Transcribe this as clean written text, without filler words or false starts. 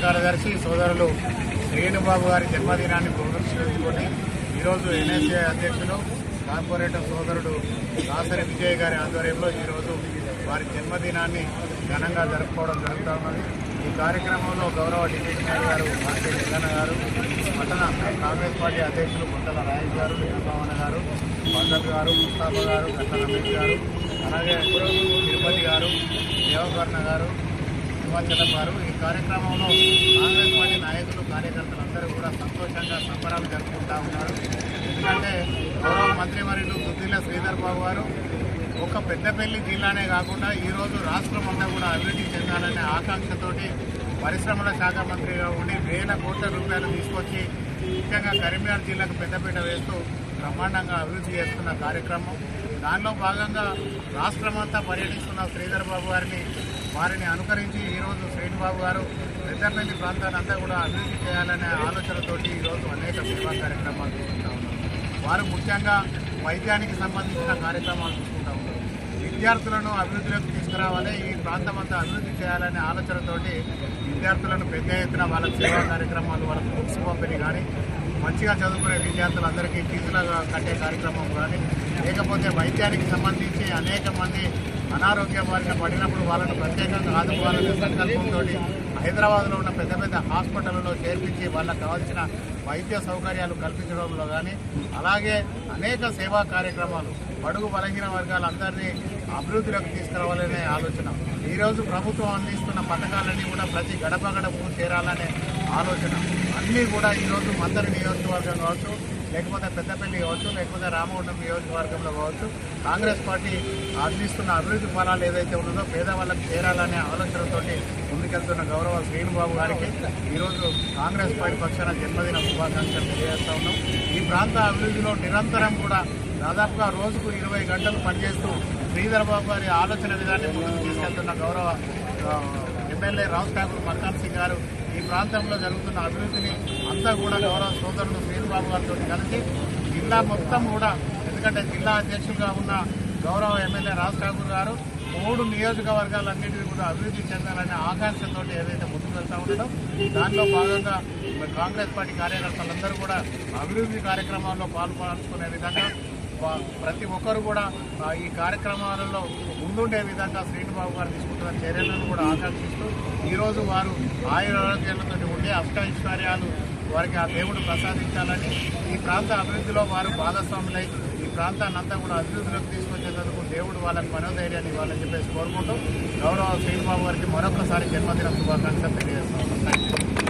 కార్యదర్శి సోదరులు శ్రీనుబాబు గారి జన్మదినాన్ని పురస్కరించుకొని ఈరోజు ఎన్ఎస్ఏ అధ్యక్షులు కార్పొరేటర్ సోదరుడు దాసరి విజయ్ గారి ఆధ్వర్యంలో ఈరోజు వారి జన్మదినాన్ని ఘనంగా జరుపుకోవడం జరుగుతున్నది. ఈ కార్యక్రమంలో గౌరవ డిప్యూటీ మేయర్ గారు మార్కెట్ జగన్ గారు, పట్టణ కాంగ్రెస్ పార్టీ అధ్యక్షులు గుంటల రాయేష్ గారు, వీరభవన్ గారు, భగత్ గారు, ముస్తాఫా గారు, గట్ల రమేష్ గారు, అలాగే తిరుపతి గారు, దేవకర్ణ గారు, హిమాచలం గారు ఈ కార్యక్రమంలో కాంగ్రెస్ పార్టీ నాయకులు కార్యకర్తలు అందరూ కూడా సంతోషంగా సంబరాలు జరుపుకుంటా ఉన్నారు. ఎందుకంటే గౌరవ మంత్రివర్యులు దుద్దిల్ల శ్రీధర్ బాబు గారు ఒక పెద్దపల్లి జిల్లానే కాకుండా ఈరోజు రాష్ట్రం అంతా కూడా అభివృద్ధి చెందాలనే ఆకాంక్షతోటి పరిశ్రమల శాఖ మంత్రిగా ఉండి వేల కోట్ల రూపాయలు తీసుకొచ్చి ముఖ్యంగా కరీంనగర్ జిల్లాకు పెద్దపీట వేస్తూ బ్రహ్మాండంగా అభివృద్ధి చేస్తున్న కార్యక్రమం. దానిలో భాగంగా రాష్ట్రమంతా పర్యటిస్తున్న శ్రీధర్ బాబు వారిని అనుకరించి ఈరోజు శ్రీనిబాబు గారు పెద్దపల్లి ప్రాంతాలంతా కూడా అభివృద్ధి చేయాలనే ఆలోచనతోటి ఈరోజు అనేక సేవా కార్యక్రమాలు తీసుకుంటా ఉన్నారు. వారు ముఖ్యంగా వైద్యానికి సంబంధించిన కార్యక్రమాలు తీసుకుంటా ఉన్నారు. విద్యార్థులను అభివృద్ధిలోకి తీసుకురావాలి, ఈ ప్రాంతం అంతా అభివృద్ధి చేయాలనే ఆలోచనతోటి విద్యార్థులను పెద్ద ఎత్తున వాళ్ళ సేవా కార్యక్రమాలు, వాళ్ళకు బుక్స్ పంపిణీ కానీ, మంచిగా చదువుకునే విద్యార్థులందరికీ ఫీజులు కట్టే కార్యక్రమం కానీ, లేకపోతే వైద్యానికి సంబంధించి అనేక మంది అనారోగ్య బారిన పడినప్పుడు వాళ్ళను ప్రత్యేకంగా ఆదుకోవాలనే సంకల్పంతో హైదరాబాద్లో ఉన్న పెద్ద పెద్ద హాస్పిటళ్లలో చేర్పించి వాళ్ళకు కావాల్సిన వైద్య సౌకర్యాలు కల్పించడంలో కానీ, అలాగే అనేక సేవా కార్యక్రమాలు బడుగు బలహీన వర్గాలందరినీ అభివృద్ధిలోకి తీసుకురావాలనే ఆలోచన. ఈరోజు ప్రభుత్వం అందిస్తున్న పథకాలన్నీ కూడా ప్రతి గడప గడపకు చేరాలనే ఆలోచన. అన్నీ కూడా ఈరోజు మందరి నియోజకవర్గం కావచ్చు, లేకపోతే పెద్దపల్లి కావచ్చు, లేకపోతే రామగుండం నియోజకవర్గంలో కావచ్చు, కాంగ్రెస్ పార్టీ అందిస్తున్న అభివృద్ధి ఫలాలు ఏదైతే ఉన్నదో పేదవాళ్ళకి చేరాలనే ఆలోచనతోటి ముందుకెళ్తున్న గౌరవ శ్రీనుబాబు గారికి ఈరోజు కాంగ్రెస్ పార్టీ పక్షాన జన్మదిన శుభాకాంక్షలు తెలియజేస్తా ఉన్నాం. ఈ ప్రాంత అభివృద్ధిలో నిరంతరం కూడా దాదాపుగా రోజుకు 20 గంటలు పనిచేస్తూ శ్రీధర్ బాబు గారి ఆలోచన విధాన్ని ముందుకు తీసుకెళ్తున్న గౌరవ ఎమ్మెల్యే రాజ్ ఠాకూర్ మర్కాన్ సింగ్ గారు ఈ ప్రాంతంలో జరుగుతున్న అభివృద్ధిని అంతా కూడా గౌరవ సోదరుడు శ్రీనుబాబు గారితో కలిసి జిల్లా మొత్తం కూడా, ఎందుకంటే జిల్లా అధ్యక్షులుగా ఉన్న గౌరవ ఎమ్మెల్యే రాజ్ ఠాకూర్ గారు 3 నియోజకవర్గాలన్నింటినీ కూడా అభివృద్ధి చెందాలనే ఆకాంక్షతో ఏదైతే ముందుకు వెళ్తా ఉన్నాడో దానిలో భాగంగా కాంగ్రెస్ పార్టీ కార్యకర్తలందరూ కూడా అభివృద్ధి కార్యక్రమాల్లో పాల్పంచుకునే విధంగా ప్రతి ఒక్కరు కూడా ఈ కార్యక్రమాలలో ముందుండే విధంగా శ్రీనుబాబు గారు తీసుకుంటున్న చర్యలను కూడా ఆకాంక్షిస్తూ ఈరోజు వారు ఆయురారోగ్యాలతో ఉండే అష్టైశ్వర్యాలు వారికి ఆ దేవుడు ప్రసాదించాలని, ఈ ప్రాంత అభివృద్ధిలో వారు భాగస్వాములై ఈ ప్రాంతాన్ని అంతా కూడా అభివృద్ధిలోకి తీసుకొచ్చేందుకు దేవుడు వాళ్ళకి మనోధైర్యాన్ని ఇవ్వాలని చెప్పేసి కోరుకుంటూ గౌరవ శ్రీనుబాబు గారికి మరొకసారి జన్మదిన శుభాకాంక్షలు తెలియజేస్తున్నాం.